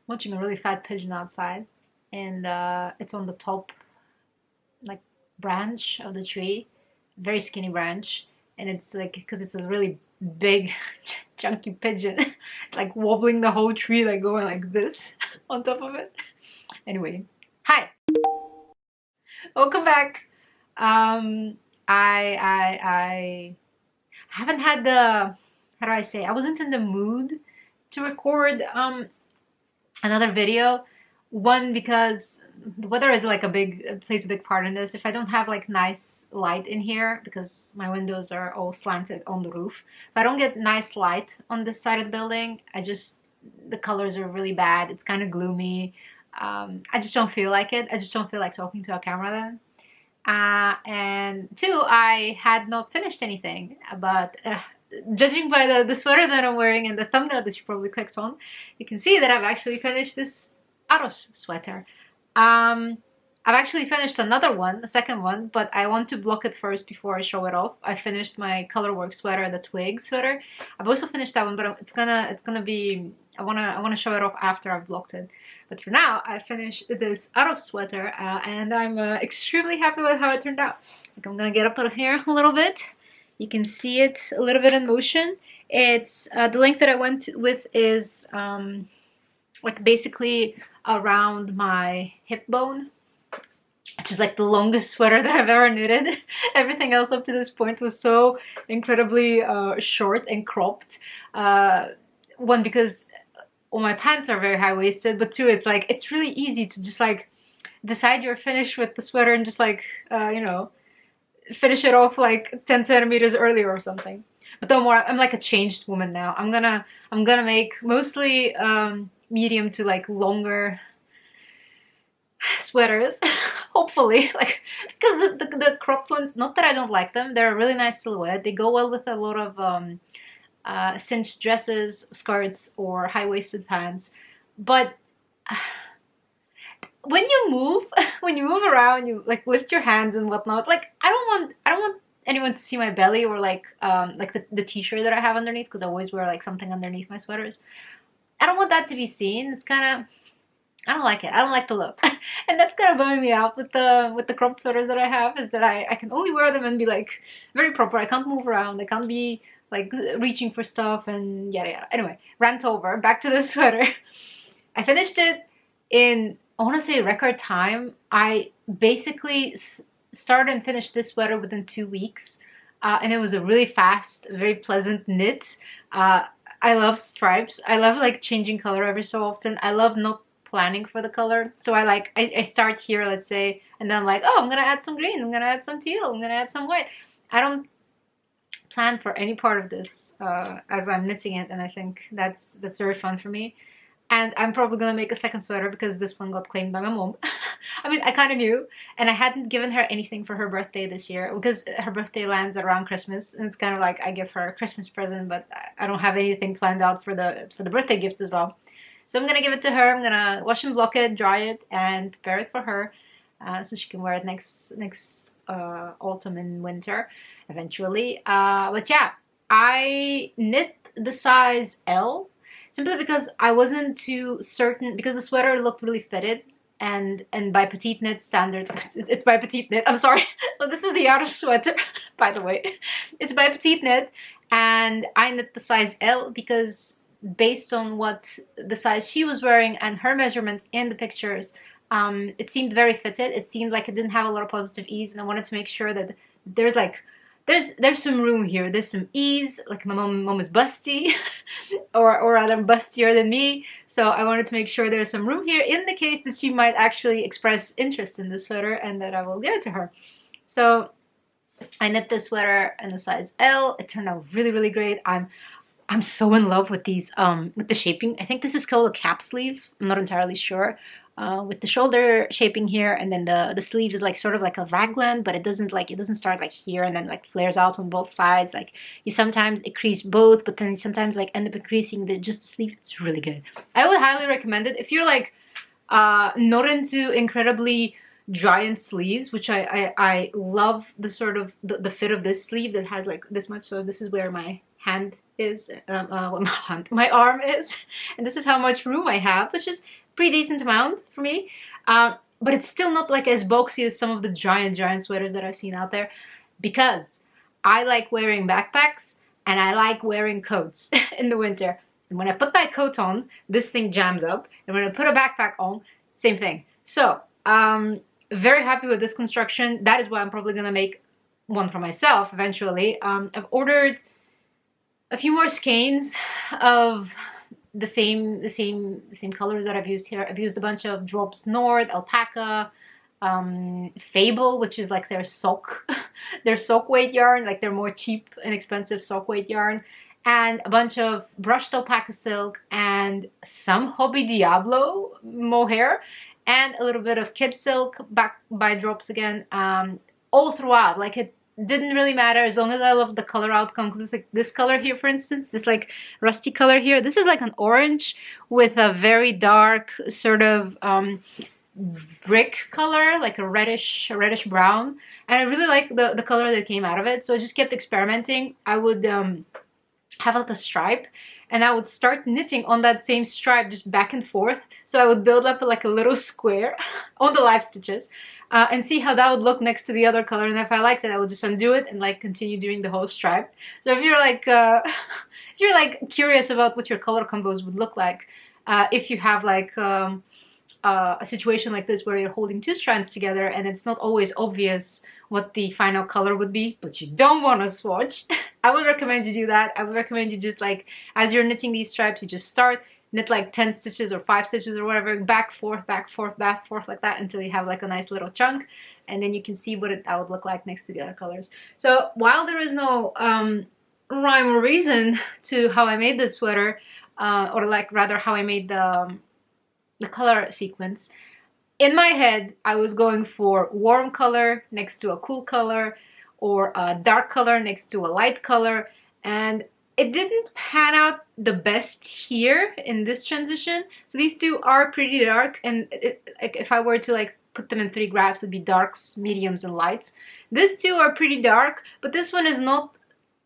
watching a really fat pigeon outside, and it's on the top like branch of the tree, very skinny branch, and it's like because it's a really big chunky pigeon, it's like wobbling the whole tree, like going like this on top of it. Anyway, hi, welcome back. Um, I haven't had the, how do I say? I wasn't in the mood to record another video. One, because the weather is like plays a big part in this. If I don't have like nice light in here, because my windows are all slanted on the roof, if I don't get nice light on this side of the building, the colors are really bad. It's kind of gloomy. I just don't feel like it. I just don't feel like talking to a camera then. And two, I had not finished anything, but judging by the sweater that I'm wearing and the thumbnail that you probably clicked on, you can see that I've actually finished this Aros sweater. I've actually finished another one, a second one, but I want to block it first before I show it off. I finished my Colorwork sweater, the twig sweater. I've also finished that one, but it's gonna be, I wanna show it off after I've blocked it. But for now, I finished this Aros sweater, and I'm extremely happy with how it turned out. Like, I'm gonna get up out of here a little bit. You can see it a little bit in motion. It's the length that I went with is like basically around my hip bone, which is like the longest sweater that I've ever knitted. Everything else up to this point was so incredibly short and cropped. One, because all my pants are very high-waisted, but two, it's like it's really easy to just like decide you're finished with the sweater and just like you know, finish it off like 10 centimeters earlier or something. But don't worry, I'm like a changed woman now. I'm gonna make mostly medium to like longer sweaters, hopefully, like, because the cropped ones, not that I don't like them, they're a really nice silhouette. They go well with a lot of cinched dresses, skirts, or high-waisted pants. But when you move, when you move around, you like lift your hands and whatnot. Like, I don't want anyone to see my belly or like the t-shirt that I have underneath, because I always wear like something underneath my sweaters. I don't want that to be seen. It's kind of, I don't like it. I don't like the look. And that's kind of bumming me out with the cropped sweaters that I have, is that I can only wear them and be like very proper. I can't move around. I can't be like reaching for stuff and yada yada. Anyway, rant over. Back to the sweater. I finished it in, I want to say, record time. I basically started and finished this sweater within 2 weeks. And it was a really fast, very pleasant knit. I love stripes. I love like changing color every so often. I love not planning for the color. So I start here, let's say, and then I'm like, oh, I'm gonna add some green, I'm gonna add some teal, I'm gonna add some white. I don't plan for any part of this as I'm knitting it, and I think that's very fun for me. And I'm probably gonna make a second sweater because this one got claimed by my mom. I mean, I kind of knew, and I hadn't given her anything for her birthday this year because her birthday lands around Christmas, and it's kind of like I give her a Christmas present, but I don't have anything planned out for the birthday gift as well. So I'm gonna give it to her. I'm gonna wash and block it, dry it, and prepare it for her, so she can wear it next autumn and winter, eventually. But yeah, I knit the size L simply because I wasn't too certain, because the sweater looked really fitted, and by petite knit standards, it's by petite knit. I'm sorry. So this is the outer sweater, by the way. It's by petite knit, and I knit the size L because, based on what the size she was wearing and her measurements in the pictures, it seemed very fitted. It seemed like it didn't have a lot of positive ease, and I wanted to make sure that there's like there's some room here. There's some ease. Like, my mom is busty, or rather bustier than me. So I wanted to make sure there's some room here in the case that she might actually express interest in this sweater, and that I will give it to her. So I knit this sweater in the size L. It turned out really, really great. I'm so in love with these, with the shaping. I think this is called a cap sleeve. I'm not entirely sure. With the shoulder shaping here, and then the sleeve is like sort of like a raglan, but it doesn't start like here and then like flares out on both sides. Like, you sometimes increase both, but then you sometimes like end up increasing just the sleeve. It's really good. I would highly recommend it if you're like not into incredibly giant sleeves, which I love the sort of the fit of this sleeve that has like this much. So this is where my hand is, what my hand, my arm is, and this is how much room I have, which is pretty decent amount for me. But it's still not like as boxy as some of the giant sweaters that I've seen out there, because I like wearing backpacks and I like wearing coats in the winter. And when I put my coat on, this thing jams up, and when I put a backpack on, same thing. So very happy with this construction. That is why I'm probably gonna make one for myself eventually. I've ordered a few more skeins of the same colors that I've used here. I've used a bunch of Drops North, Alpaca, Fable, which is like their sock weight yarn, like their more cheap and expensive sock weight yarn, and a bunch of brushed alpaca silk and some Hobby Diablo mohair, and a little bit of kid silk back by Drops again, all throughout. Like, it didn't really matter as long as I love the color outcome. Because like this color here, for instance, this like rusty color here, this is like an orange with a very dark sort of brick color, like a reddish brown, and I really like the color that came out of it. So I just kept experimenting. I would have like a stripe, and I would start knitting on that same stripe just back and forth. So I would build up like a little square on the live stitches, and see how that would look next to the other color. And if I liked it, I would just undo it and like continue doing the whole stripe. So if you're like if you're like curious about what your color combos would look like, if you have like a situation like this where you're holding two strands together and it's not always obvious what the final color would be, but you don't want to swatch, I would recommend you do that. I would recommend you just like, as you're knitting these stripes, you just start, knit like 10 stitches or 5 stitches or whatever, back, forth, back, forth, back, forth, like that, until you have like a nice little chunk, and then you can see what that would look like next to the other colors. So while there is no rhyme or reason to how I made this sweater, or like rather how I made the color sequence, in my head I was going for warm color next to a cool color, or a dark color next to a light color, and it didn't pan out the best here in this transition. So these two are pretty dark, and like if I were to like put them in 3 graphs, it'd be darks, mediums, and lights. These two are pretty dark, but this one is not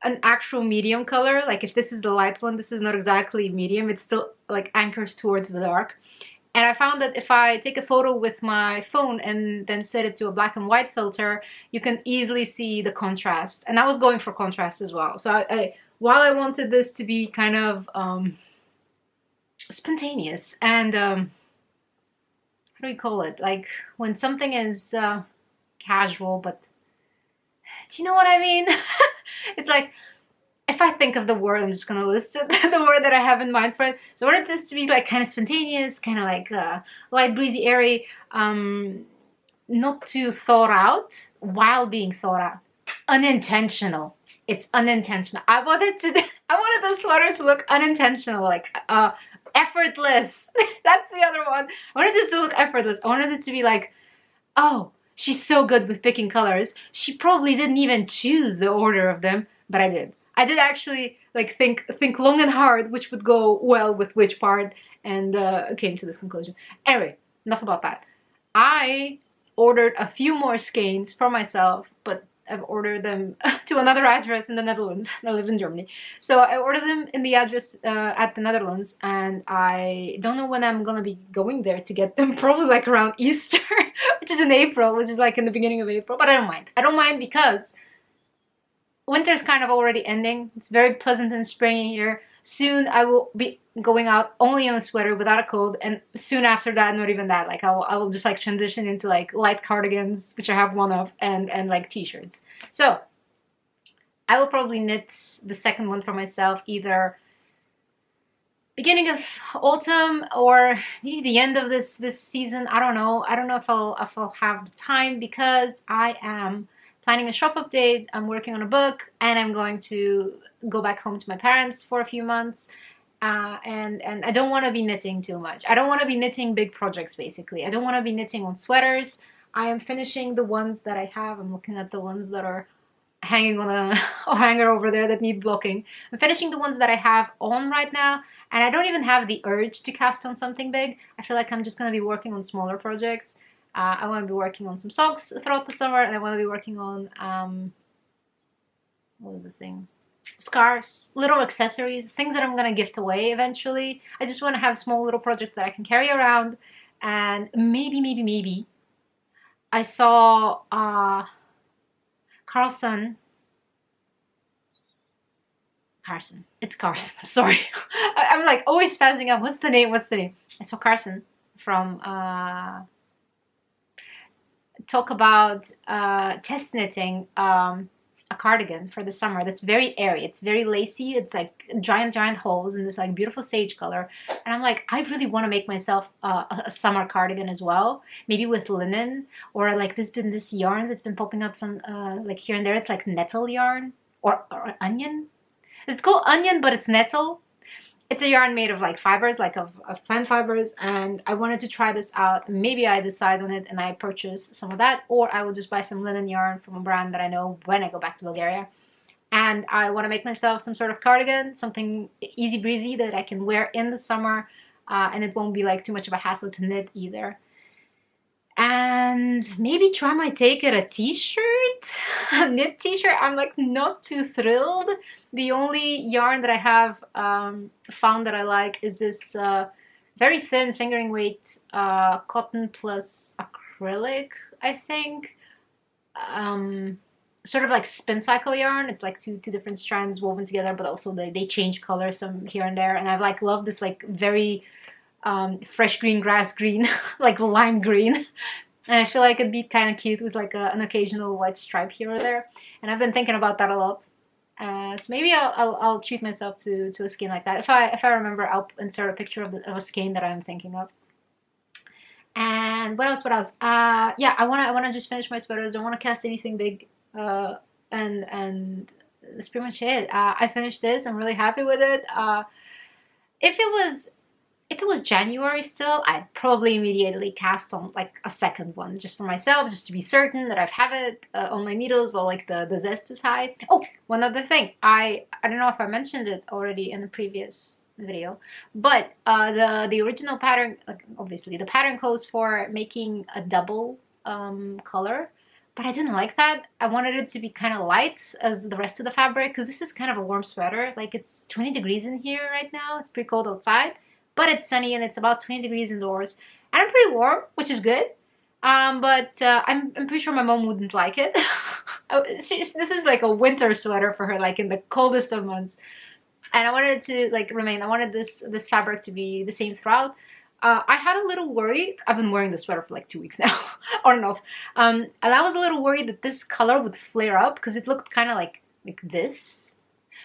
an actual medium color. Like if this is the light one, this is not exactly medium. It still like anchors towards the dark. And I found that if I take a photo with my phone and then set it to a black and white filter, you can easily see the contrast. And I was going for contrast as well. So while I wanted this to be kind of spontaneous and how do we call it? Like when something is casual, but do you know what I mean? It's like, if I think of the word, I'm just gonna list it, the word that I have in mind for it. So I wanted this to be like kind of spontaneous, kind of like light, breezy, airy, not too thought out while being thought out. Unintentional. It's unintentional. I wanted the sweater to look unintentional, like effortless. That's the other one. I wanted it to look effortless. I wanted it to be like, oh, she's so good with picking colors. She probably didn't even choose the order of them, but I did. I did actually like think long and hard which would go well with which part, and came to this conclusion. Anyway, enough about that. I ordered a few more skeins for myself, but I've ordered them to another address in the Netherlands. I live in Germany. So I ordered them in the address at the Netherlands, and I don't know when I'm gonna be going there to get them. Probably like around Easter, which is in April, which is like in the beginning of April, but I don't mind. I don't mind because winter's kind of already ending. It's very pleasant and springy here. Soon I will be going out only in a sweater without a coat, and soon after that, not even that. Like I will just like transition into like light cardigans, which I have one of, and like t-shirts. So I will probably knit the second one for myself either beginning of autumn or maybe the end of this season. I don't know. I don't know if I'll have the time, because I am planning a shop update, I'm working on a book, and I'm going to go back home to my parents for a few months, and I don't want to be knitting too much. I don't want to be knitting big projects, basically. I don't want to be knitting on sweaters. I am finishing the ones that I have. I'm looking at the ones that are hanging on a hanger over there that need blocking. I'm finishing the ones that I have on right now, and I don't even have the urge to cast on something big. I feel like I'm just going to be working on smaller projects. I want to be working on some socks throughout the summer, and I want to be working on, what was the thing? scarves, little accessories, things that I'm gonna gift away eventually. I just want to have small little projects that I can carry around. And maybe I saw Carlson. Carson. It's Carson. I'm sorry. I'm like always spazzing up. What's the name? What's the name? I saw Carson from talk about test knitting a cardigan for the summer that's very airy. It's very lacy. It's like giant holes in this like beautiful sage color. And I'm like, I really want to make myself a summer cardigan as well. Maybe with linen, or like there's been this yarn that's been popping up some like here and there. It's like nettle yarn or onion. It's called onion, but it's nettle. It's a yarn made of like fibers, like of plant fibers, and I wanted to try this out. Maybe I decide on it and I purchase some of that, or I will just buy some linen yarn from a brand that I know when I go back to Bulgaria. And I want to make myself some sort of cardigan, something easy breezy that I can wear in the summer, and it won't be like too much of a hassle to knit either. And maybe try my take at a t-shirt, a knit t-shirt. I'm like not too thrilled. The only yarn that I have found that I like is this very thin fingering weight cotton plus acrylic, I think. Sort of like spin cycle yarn. It's like two different strands woven together, but also they change color some here and there. And I've like loved this like very fresh green, grass green, like lime green. And I feel like it'd be kind of cute with like an occasional white stripe here or there. And I've been thinking about that a lot. So maybe I'll treat myself to a skein like that. If I remember, I'll insert a picture of a skein that I'm thinking of. And what else? Yeah, I wanna just finish my sweaters. Don't want to cast anything big. And that's pretty much it. I finished this. I'm really happy with it. If it was January still, I'd probably immediately cast on like a second one just for myself, just to be certain that I have it on my needles while like the zest is high. Oh, one other thing. I don't know if I mentioned it already in the previous video, but the original pattern, like, obviously the pattern calls for making a double color, but I didn't like that. I wanted it to be kind of light as the rest of the fabric, because this is kind of a warm sweater. Like it's 20 degrees in here right now. It's pretty cold outside, but it's sunny and it's about 20 degrees indoors. And I'm pretty warm, which is good. But I'm pretty sure my mom wouldn't like it. This is like a winter sweater for her, like in the coldest of months. And I wanted it to like remain. I wanted this fabric to be the same throughout. I had a little worry. I've been wearing this sweater for like 2 weeks now, on and off. And I was a little worried that this color would flare up because it looked kind of like this.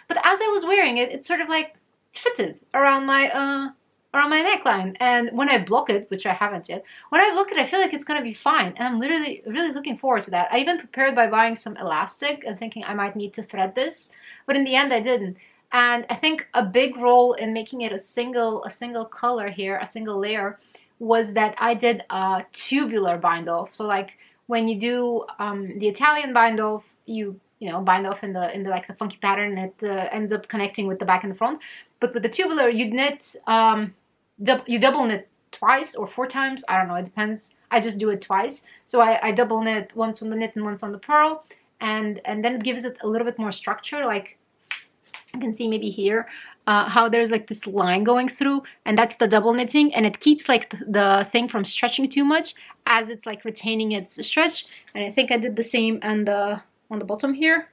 But as I was wearing it, it sort of like fitted around my neckline. And when I block it, which I haven't yet, when I block it, I feel like it's gonna be fine. And I'm literally really looking forward to that. I even prepared by buying some elastic and thinking I might need to thread this, but in the end I didn't. And I think a big role in making it a single color here, a single layer, was that I did a tubular bind off. So like when you do the Italian bind off, you know, bind off in the like the funky pattern, and it ends up connecting with the back and the front. But with the tubular, you knit, you double knit twice or 4 times. I don't know, it depends. I just do it twice. So I double knit once on the knit and once on the purl, and then it gives it a little bit more structure. Like you can see maybe here how there's like this line going through, and that's the double knitting, and it keeps like the thing from stretching too much as it's like retaining its stretch. And I think I did the same on the bottom here,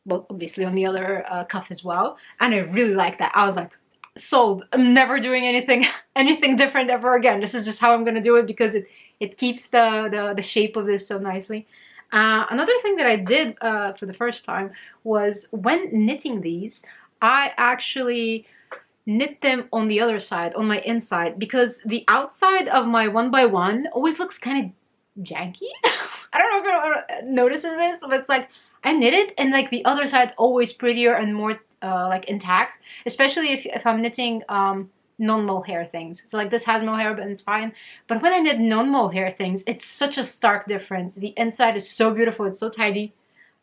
but obviously on the other cuff as well. And I really like that. I was like, sold. I'm never doing anything different ever again. This is just how I'm gonna do it, because it keeps the shape of this so nicely. Another thing that I did for the first time was when knitting these, I actually knit them on the other side, on my inside, because the outside of my 1x1 always looks kind of janky. I don't know if anyone notices this, but it's like I knit it and like the other side's always prettier and more like intact, especially if I'm knitting non-mohair things. So like this has mohair, but it's fine. But when I knit non-mohair things, it's such a stark difference. The inside is so beautiful, it's so tidy.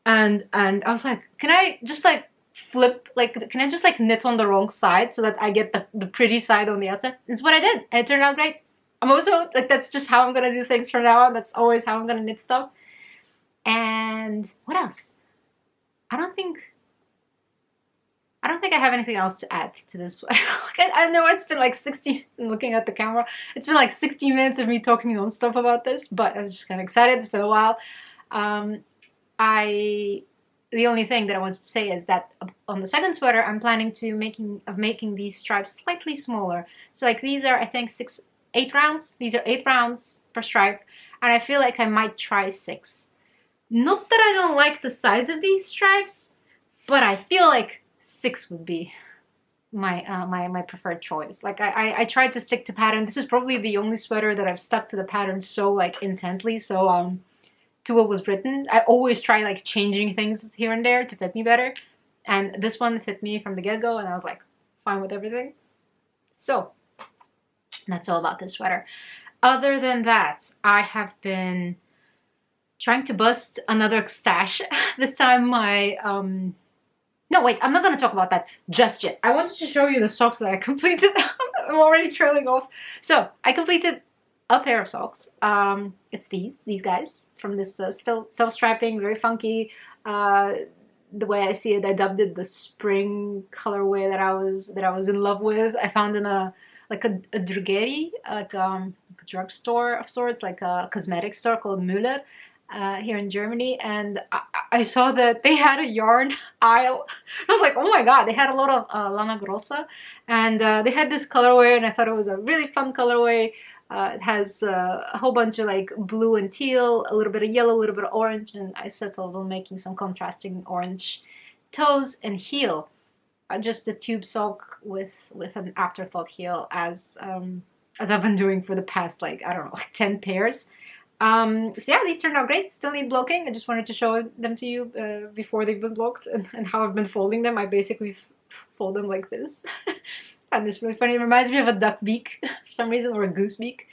And I was like, can I just like flip, like can I just like knit on the wrong side so that I get the pretty side on the outside? It's what I did, and it turned out great. I'm also like, that's just how I'm gonna do things from now on. That's always how I'm gonna knit stuff. And what else? I don't think I don't think I have anything else to add to this sweater. I know it's been like 60, looking at the camera, it's been like 60 minutes of me talking on stuff about this, but I was just kind of excited. It's been a while. The only thing that I wanted to say is that on the second sweater, I'm planning to making these stripes slightly smaller. So like these are, I think, 8 rounds. These are 8 rounds per stripe, and I feel like I might try 6. Not that I don't like the size of these stripes, but I feel like 6 would be my my preferred choice. Like I tried to stick to pattern. This is probably the only sweater that I've stuck to the pattern so like intently. So to what was written. I always try like changing things here and there to fit me better, and this one fit me from the get-go, and I was like fine with everything. So that's all about this sweater. Other than that, I have been trying to bust another stash. This time my no, wait, I'm not going to talk about that just yet. I wanted to show you the socks that I completed. I'm already trailing off. So I completed a pair of socks. It's these guys from this still self-striping, very funky. The way I see it, I dubbed it the spring colorway that I was in love with. I found in a druggery, like a drugstore of sorts, like a cosmetic store called Müller. Here in Germany, and I saw that they had a yarn aisle. I was like, oh my god, they had a lot of lana grossa, and they had this colorway, and I thought it was a really fun colorway. It has a whole bunch of like blue and teal, a little bit of yellow, a little bit of orange, and I settled on making some contrasting orange toes and heel. Just a tube sock with an afterthought heel, as I've been doing for the past, like, I don't know, like 10 pairs. So yeah, these turned out great. Still need bloking. I just wanted to show them to you before they've been blocked, and how I've been folding them. I basically fold them like this. And it's really funny. It reminds me of a duck beak for some reason, or a goose beak.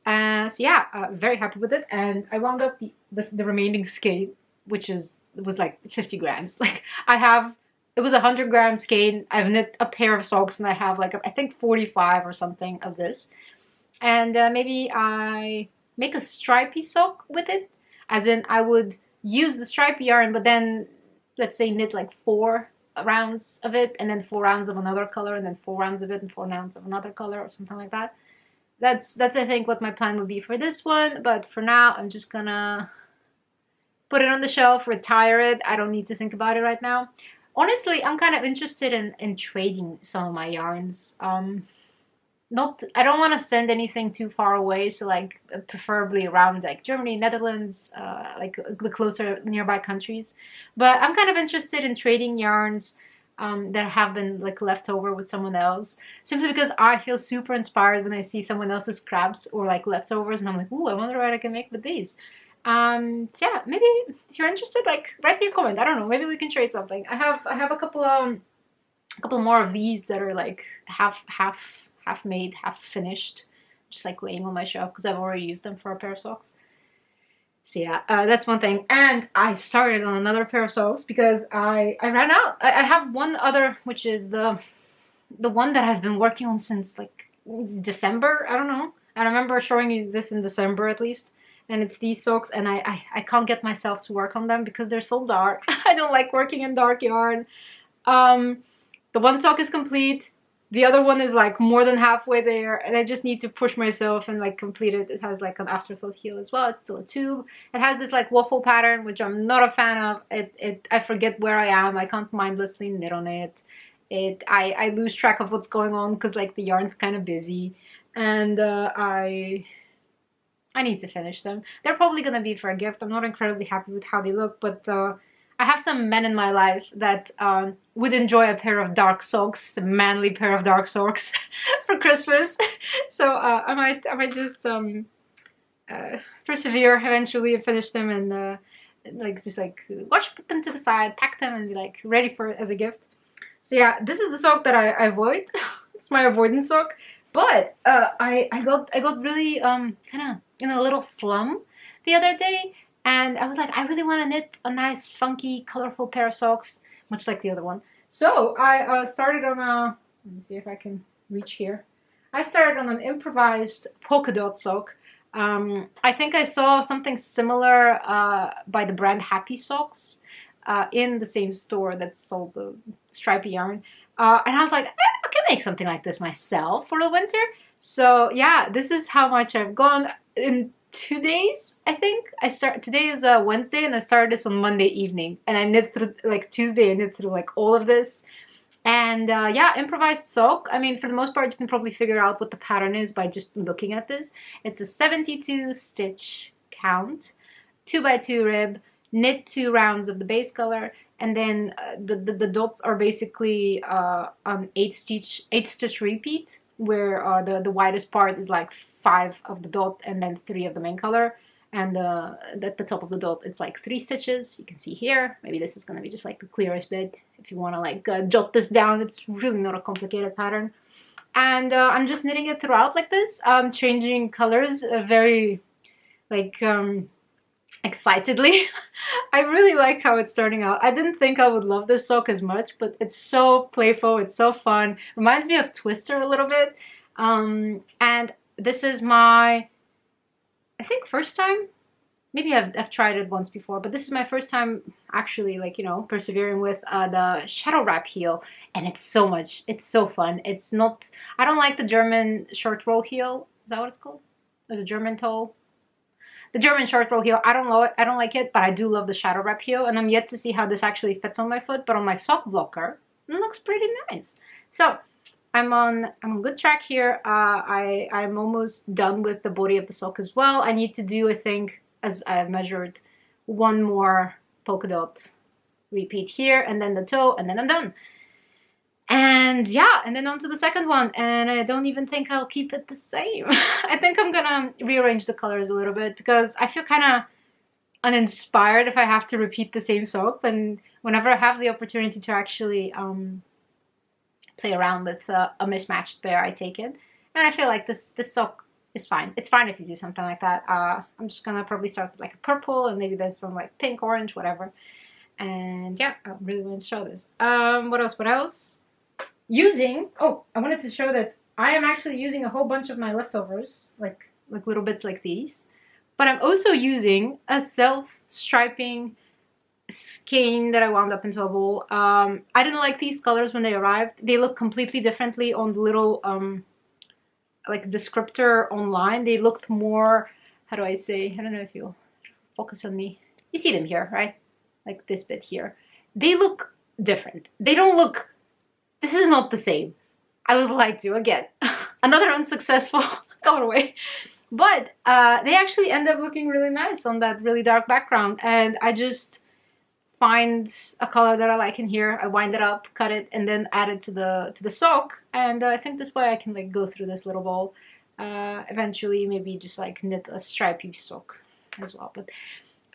So yeah, very happy with it. And I wound up the remaining skein, which was like 50 grams. Like it was a 100-gram skein. I've knit a pair of socks, and I have like I think 45 or something of this. And maybe I make a stripy sock with it, as in I would use the stripy yarn, but then let's say knit like 4 rounds of it, and then 4 rounds of another color, and then 4 rounds of it, and 4 rounds of another color, or something like that. That's I think what my plan would be for this one. But for now, I'm just gonna put it on the shelf, retire it. I don't need to think about it right now. Honestly, I'm kind of interested in trading some of my yarns. I don't want to send anything too far away, so like preferably around like Germany, Netherlands, like the closer nearby countries. But I'm kind of interested in trading yarns that have been like left over with someone else, simply because I feel super inspired when I see someone else's scraps or like leftovers, and I'm like, ooh, I wonder what I can make with these. So yeah, maybe if you're interested, like write me a comment. I don't know, maybe we can trade something. I have a couple more of these that are like half made, half finished, just like laying on my shelf because I've already used them for a pair of socks. So yeah, that's one thing. And I started on another pair of socks because I ran out. I have one other, which is the one that I've been working on since like December. I don't know. I remember showing you this in December at least. And it's these socks, and I can't get myself to work on them because they're so dark. I don't like working in dark yarn. The one sock is complete. The other one is like more than halfway there, and I just need to push myself and like complete it. It has like an afterthought heel as well. It's still a tube. It has this like waffle pattern, which I'm not a fan of. I forget where I am. I can't mindlessly knit on it. I lose track of what's going on because like the yarn's kind of busy, and I need to finish them. They're probably gonna be for a gift. I'm not incredibly happy with how they look, but I have some men in my life that would enjoy a pair of dark socks, a manly pair of dark socks for Christmas. So I might just persevere eventually and finish them, and put them to the side, pack them, and be like ready for it as a gift. So yeah, this is the sock that I avoid. It's my avoidance sock. But I got really kind of in a little slum the other day. And I was like, I really want to knit a nice, funky, colorful pair of socks, much like the other one. So I started on let me see if I can reach here. I started on an improvised polka dot sock. I think I saw something similar by the brand Happy Socks in the same store that sold the stripy yarn. And I was like, I can make something like this myself for the winter. So yeah, this is how much I've gone in 2 days, I think. Today is Wednesday, and I started this on Monday evening, and I knit through like Tuesday. I knit through like all of this, and yeah, improvised sock. I mean, for the most part, you can probably figure out what the pattern is by just looking at this. It's a 72 stitch count, 2x2 rib, knit 2 rounds of the base color, and then the dots are basically an 8 stitch repeat, where the widest part is like 5 of the dot and then 3 of the main color, and at the top of the dot it's like 3 stitches. You can see here. Maybe this is going to be just like the clearest bit if you want to like jot this down. It's really not a complicated pattern, and I'm just knitting it throughout like this. I'm changing colors very like excitedly. I really like how it's turning out. I didn't think I would love this sock as much, but it's so playful, it's so fun. Reminds me of Twister a little bit. And this is my, I think, first time. Maybe I've tried it once before, but this is my first time actually, like, you know, persevering with the shadow wrap heel, and it's so fun. It's not, I don't like the German short roll heel. Is that what it's called? Or the German toe? The German short roll heel, I don't like it, but I do love the shadow wrap heel, and I'm yet to see how this actually fits on my foot, but on my sock blocker, it looks pretty nice. So I'm on good track here. I'm almost done with the body of the sock as well. I need to do, I think, as I've measured, 1 more polka dot repeat here, and then the toe, and then I'm done. And yeah, and then on to the second one, and I don't even think I'll keep it the same. I think I'm gonna rearrange the colors a little bit, because I feel kind of uninspired if I have to repeat the same sock, and whenever I have the opportunity to actually play around with a mismatched pair, I take it. And I feel like this sock is fine. It's fine if you do something like that. I'm just gonna probably start with like a purple, and maybe there's some like pink, orange, whatever. And yeah, I really want to show this. What else? Oh, I wanted to show that I am actually using a whole bunch of my leftovers, like little bits like these. But I'm also using a self-striping skein that I wound up into a bowl. I didn't like these colors when they arrived. They look completely differently on the little like descriptor online. They looked more, how do I say? I don't know if you'll focus on me. You see them here, right? Like this bit here. They look different. They don't look. This is not the same. I was lied to again. Another unsuccessful colorway. But they actually end up looking really nice on that really dark background. And I just find a color that I like in here. I wind it up, cut it, and then add it to the sock. And I think this way I can like go through this little bowl. Eventually, maybe just like knit a stripy sock as well. But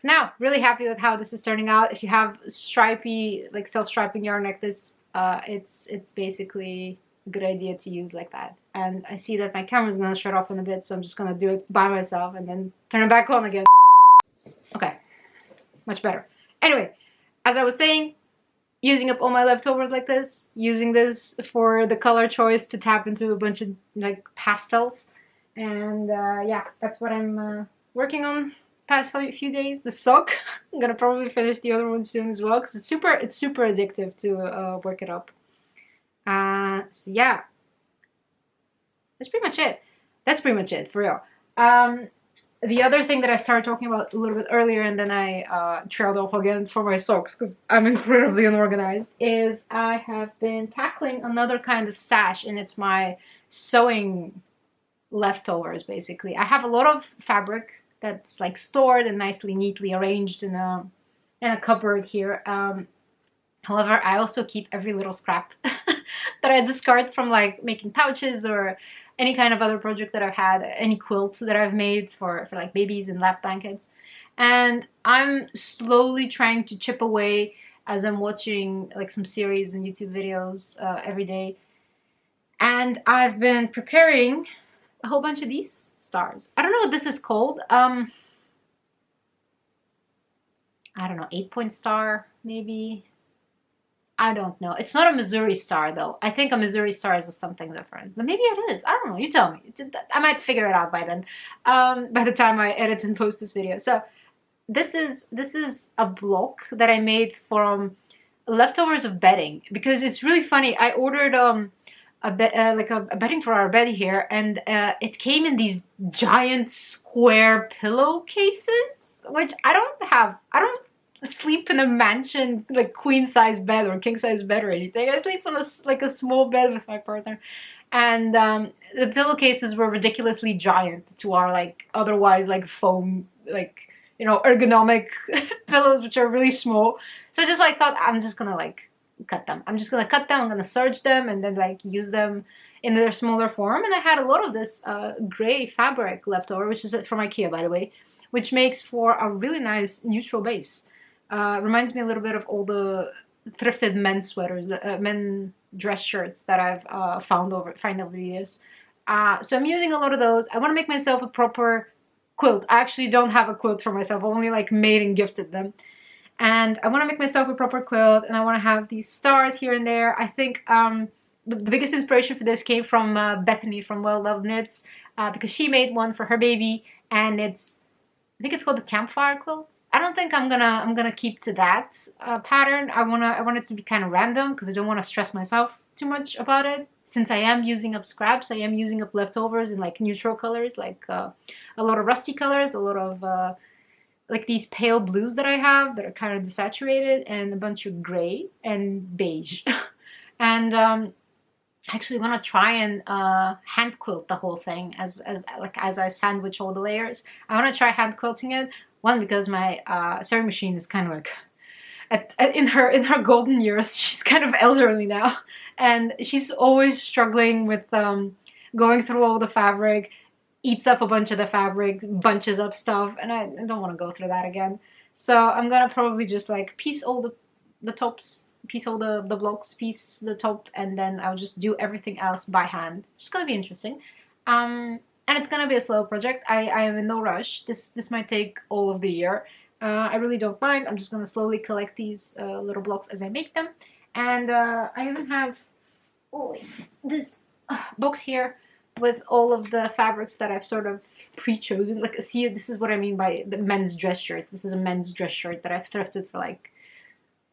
now, really happy with how this is turning out. If you have stripy, like self-striping yarn like this, it's basically a good idea to use like that. And I see that my camera's gonna shut off in a bit, so I'm just gonna do it by myself and then turn it back on again. Okay, much better. Anyway, as I was saying, using up all my leftovers like this, using this for the color choice to tap into a bunch of like pastels, and yeah, that's what I'm working on past few days. The sock, I'm gonna probably finish the other one soon as well, because it's super addictive to work it up. So yeah, that's pretty much it. That's pretty much it for real. The other thing that I started talking about a little bit earlier, and then I trailed off again for my socks because I'm incredibly unorganized, is I have been tackling another kind of stash, and it's my sewing leftovers basically. I have a lot of fabric that's like stored and nicely neatly arranged in a cupboard here. However, I also keep every little scrap that I discard from like making pouches or any kind of other project that I've had, any quilt that I've made for like babies and lap blankets. And I'm slowly trying to chip away as I'm watching like some series and YouTube videos every day. And I've been preparing a whole bunch of these stars. I don't know what this is called. I don't know, 8-point star maybe. I don't know. It's not a Missouri star though. I think a Missouri star is something different. But maybe it is. I don't know. You tell me. I might figure it out by then. By the time I edit and post this video. So this is a block that I made from leftovers of bedding, because it's really funny. I ordered a bedding for our bed here, and it came in these giant square pillowcases, which I don't have. I don't sleep in a mansion like queen size bed or king size bed or anything. I sleep on a small bed with my partner, and the pillowcases were ridiculously giant to our like otherwise like foam like ergonomic pillows, which are really small. So I just like thought I'm just gonna like cut them. I'm just gonna cut them. I'm gonna serge them and then like use them in their smaller form. And I had a lot of this gray fabric left over, which is from IKEA, by the way, which makes for a really nice neutral base. Reminds me a little bit of all the thrifted men's sweaters, men dress shirts that I've found over the years. So I'm using a lot of those. I want to make myself a proper quilt. I actually don't have a quilt for myself. I only like made and gifted them. And I want to make myself a proper quilt, and I want to have these stars here and there. I think the biggest inspiration for this came from Bethany from Well Loved Knits, because she made one for her baby, and I think it's called the campfire quilt. I don't think I'm gonna keep to that pattern. I want it to be kind of random because I don't want to stress myself too much about it. Since I am using up scraps, I am using up leftovers in like neutral colors, like a lot of rusty colors, a lot of like these pale blues that I have that are kind of desaturated, and a bunch of gray and beige. And I actually want to try and hand quilt the whole thing as I sandwich all the layers. I want to try hand quilting it. One, because my sewing machine is kind of like in her golden years. She's kind of elderly now, and she's always struggling with going through all the fabric. Eats up a bunch of the fabric, bunches up stuff, and I don't want to go through that again. So I'm gonna probably just like piece all the tops, piece all the blocks, piece the top, and then I'll just do everything else by hand. It's gonna be interesting. And it's gonna be a slow project. I am in no rush. This might take all of the year. I really don't mind. I'm just gonna slowly collect these little blocks as I make them. And I even have this box here with all of the fabrics that I've sort of pre-chosen. Like, see, this is what I mean by the men's dress shirt. This is a men's dress shirt that I've thrifted for like,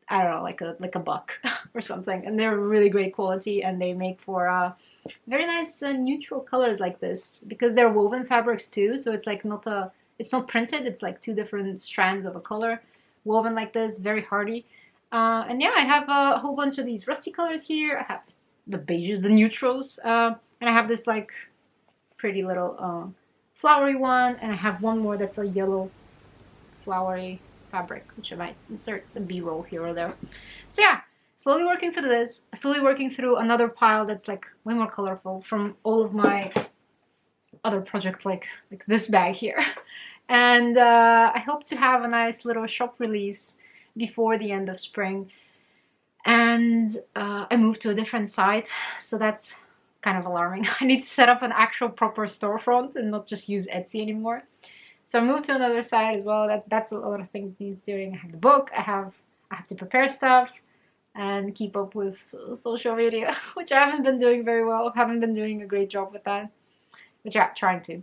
I don't know, like a buck or something. And they're really great quality, and they make for very nice neutral colors like this, because they're woven fabrics too. So it's like it's not printed. It's like two different strands of a color woven like this, very hardy. And yeah, I have a whole bunch of these rusty colors here. I have the beiges, the neutrals. And I have this like pretty little flowery one, and I have one more that's a yellow flowery fabric, which I might insert the B-roll here or there. So yeah, slowly working through this, slowly working through another pile that's like way more colorful from all of my other projects, like this bag here. And I hope to have a nice little shop release before the end of spring. And I moved to a different site, so that's kind of alarming. I need to set up an actual proper storefront and not just use Etsy anymore. So I moved to another site as well. That's a lot of things needs doing. I have the book. I have to prepare stuff and keep up with social media, which I haven't been doing very well. Haven't been doing a great job with that, which I'm trying to.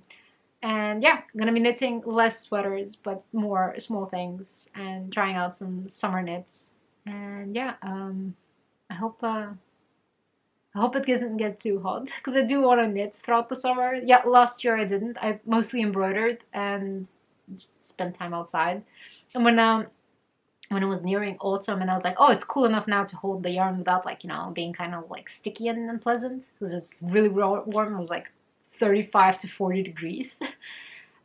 And yeah, I'm gonna be knitting less sweaters, but more small things, and trying out some summer knits. And yeah, I hope it doesn't get too hot, because I do want to knit throughout the summer. Yeah, last year I didn't. I mostly embroidered and just spent time outside. And when it was nearing autumn, and I was like, oh, it's cool enough now to hold the yarn without like, being kind of like sticky and unpleasant, because it was really warm. It was like 35 to 40 degrees.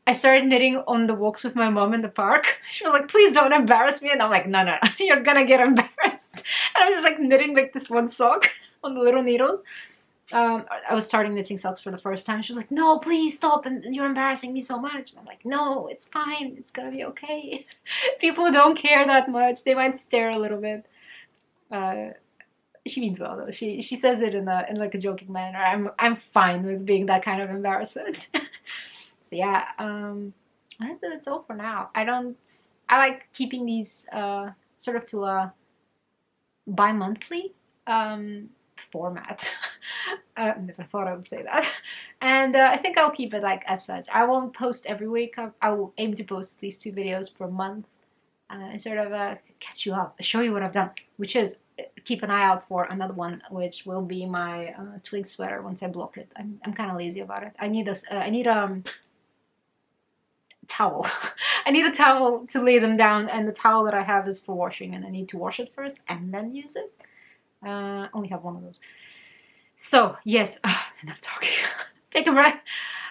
I started knitting on the walks with my mom in the park. She was like, please don't embarrass me. And I'm like, no, you're gonna get embarrassed. And I was just like knitting like this one sock on the little needles. I was starting knitting socks for the first time. She was like, no, please stop, and you're embarrassing me so much. And I'm like, no, it's fine. It's gonna be okay. People don't care that much. They might stare a little bit. She means well though. She says it in like a joking manner. I'm fine with being that kind of embarrassment. So yeah, I think that's all for now. I like keeping these sort of to a bi-monthly format. I never thought I would say that. And I think I'll keep it like as such. I won't post every week. I will aim to post at least 2 videos per month. and sort of catch you up, show you what I've done, which is keep an eye out for another one, which will be my twig sweater once I block it. I'm kind of lazy about it. I need towel. I need a towel to lay them down, and the towel that I have is for washing, and I need to wash it first and then use it. Only have one of those. So yes, enough talking. Take a breath.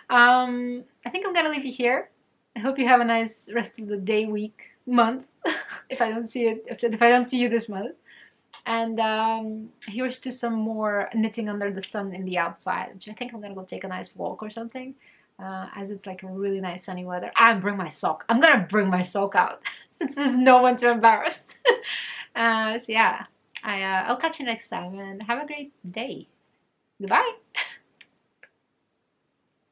I think I'm gonna leave you here. I hope you have a nice rest of the day, week, month. If I don't see it, if I don't see you this month. And here's to some more knitting under the sun in the outside, which I think I'm gonna go take a nice walk or something, as it's like a really nice sunny weather. And bring my sock. I'm gonna bring my sock out since there's no one to embarrass. So yeah, I'll catch you next time and have a great day. Goodbye.